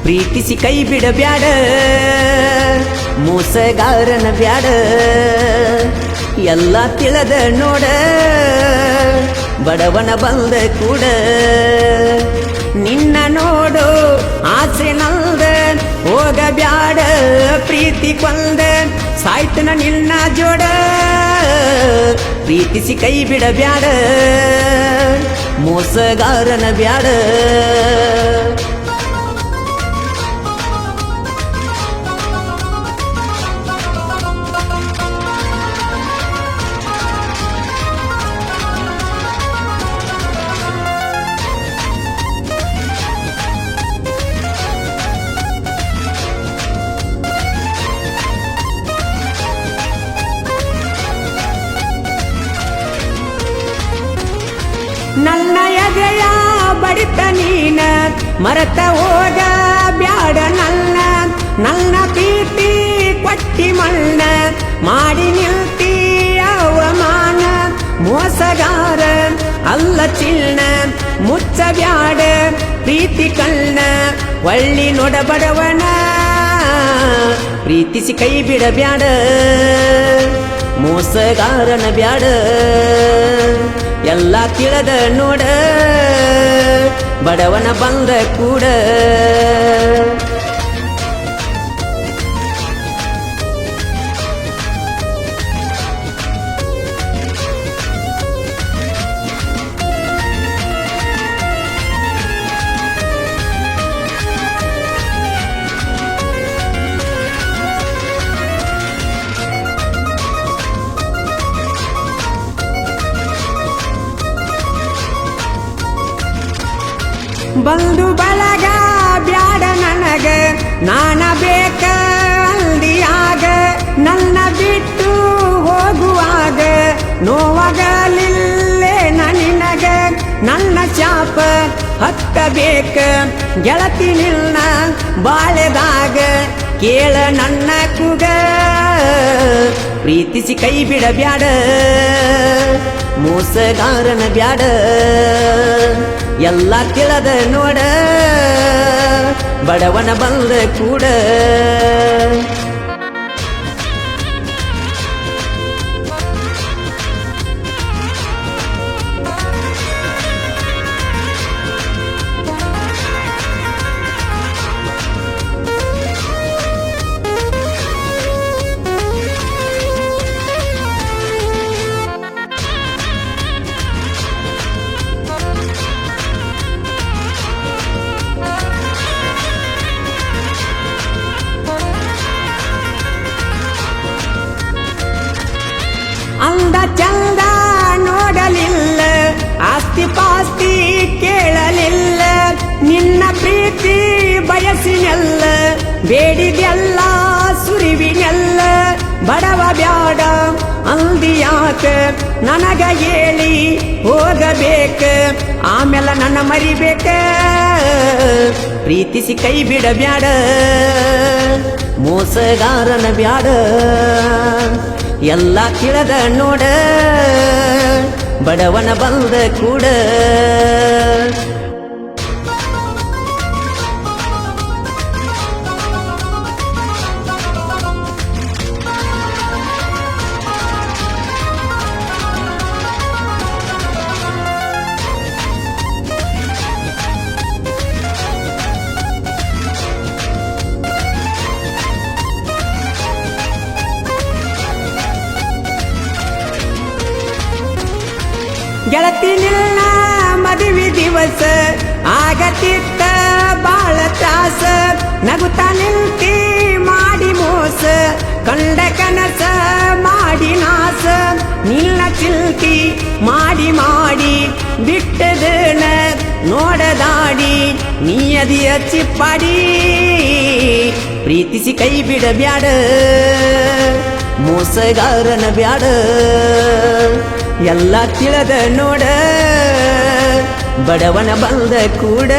ಪ್ರೀತಿಸಿ ಕೈ ಬಿಡಬ್ಯಾಡ ಮೋಸಗಾರನ ಬ್ಯಾಡ ಎಲ್ಲ ತಿಳದ ನೋಡ ಬಡವನ ಬಂದ ಕೂಡ ನಿನ್ನ ನೋಡು ಆಸೆ ನಲ್ದ ಹೋಗಬ್ಯಾಡ ಪ್ರೀತಿ ಕೊಂದ ಸಾಯ್ತನ ನಿನ್ನ ಜೋಡ ಪ್ರೀತಿಸಿ ಕೈ ಬಿಡಬ್ಯಾಡ ಮೋಸಗಾರನ ಬ್ಯಾಡ ನನ್ನ ಎದೆಯ ಬಡಿತ ನೀನ ಮರತ ಹೋಗ ಬ್ಯಾಡ ನನ್ನ ಪ್ರೀತಿ ಕೊಟ್ಟಿ ಮಣ್ಣ ಮಾಡಿ ನಿಲ್ತಿ ಅವಮಾನ ಮೋಸಗಾರ ಅಲ್ಲ ಚಿನ್ನ ಮುಚ್ಚ ಬ್ಯಾಡ ಪ್ರೀತಿ ಕಣ್ಣ ಒಳ್ಳಿ ನೋಡಬಡವನ ಪ್ರೀತಿಸಿ ಕೈ ಬಿಡಬ್ಯಾಡ ಮೋಸಗಾರನ ಬ್ಯಾಡ ಎಲ್ಲ ತಿಳದ ನೋಡ ಬಡವನ ಬಂದ ಕೂಡ ಬಂದು ಬಳಗ ಬ್ಯಾಡ ನನಗ ನಾನ ಬೇಕ ಅಂದಿಯಾಗ ನನ್ನ ಬಿಟ್ಟು ಹೋಗುವಾಗ ನೋವಾಗಲಿಲ್ಲೇ ನಿನಗ ನನ್ನ ಚಾಪ ಹತ್ತಬೇಕ ಗೆಳತಿ ನಿನ್ನ ಬಾಳೆದಾಗ ಕೇಳ ನನ್ನ ಕೂಗ ಪ್ರೀತಿಸಿ ಕೈ ಬಿಡಬ್ಯಾಡ ಮೋಸಗಾರನ ಬ್ಯಾಡ ಎಲ್ಲ ತಿಳದ ನೋಡ ಬಡವನ ಬಂದ ಕೂಡ ಅಂದ ಚಂದ ನೋಡಲಿಲ್ಲ ಆಸ್ತಿ ಪಾಸ್ತಿ ಕೇಳಲಿಲ್ಲ ನಿನ್ನ ಪ್ರೀತಿ ಬಯಸಿನೆಲ್ಲ ಬೇಡಿದೆಲ್ಲ ಸುರಿವಿನೆಲ್ಲ ಬಡವ ಬ್ಯಾಡ ಅಂದಿಯಾಕ ನನಗ ಹೇಳಿ ಹೋಗಬೇಕ ಆಮೇಲೆ ನನ್ನ ಮರಿಬೇಕ ಪ್ರೀತಿಸಿ ಕೈ ಬಿಡಬ್ಯಾಡ ಮೋಸಗಾರನ ಬ್ಯಾಡ ಎಲ್ಲ ತಿಳದ ನೋಡ ಬಡವನ ಬಂದ ಕೂಡ ಗೆಳತಿ ನಿನ್ನ ಮದುವೆ ದಿವಸ ಆಗತಿತ್ತ ಬಾಳ ತ್ರಾಸ ನಗುತ್ತಾ ನಿಲ್ತಿ ಮಾಡಿ ಮೋಸ ಕಂಡ ಕನಸ ಮಾಡಿ ನಾಸ ನಿನ್ನ ಚಿಲ್ತಿ ಮಾಡಿ ಮಾಡಿ ಬಿಟ್ಟದನ ನೋಡದಾಡಿ ನೀಯದಿಯ ಚಿಪ್ಪಾಡಿ ಪ್ರೀತಿಸಿ ಕೈ ಬಿಡಬ್ಯಾಡ ಮೋಸಗಾರನ ಬ್ಯಾಡ ಎಲ್ಲ ತಿಳದ ನೋಡ ಬಡವನ ಬಂದ ಕೂಡ